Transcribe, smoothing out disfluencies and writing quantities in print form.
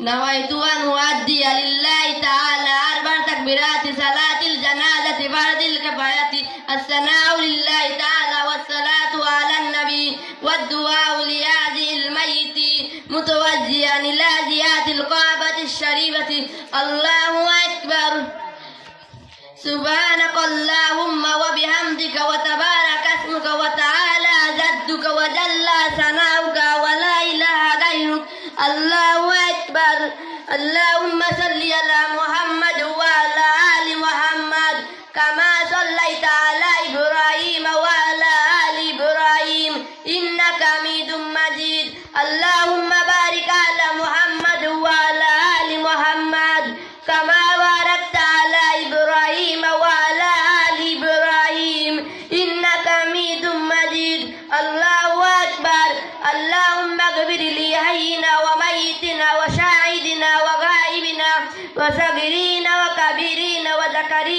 نويت أن أؤدي لله تعالى 4 تكبيرات صلاة الجنازة فرض الكفاية الثناء لله تعالى والصلاة على النبي والدعاء لهذه الميت متوجها إلى زيارة الكعبة الشريفة. الله أكبر. سبحانك اللهم وبحمدك وتبارك اسمك وتعالى جدك وجل ثناؤك ولا إله غيرك. الله أكبر. اللهم صل على محمد وعلى آل محمد كما صليت على إبراهيم وعلى آل إبراهيم إنك حميد مجيد. اللهم بارك على محمد وعلى آل محمد كما باركت على إبراهيم وعلى آل إبراهيم إنك حميد مجيد. الله أكبر. اللهم اغفر لحينا وميتنا وشاهدنا وغائبنا وصغيرنا وكبيرنا وذكرنا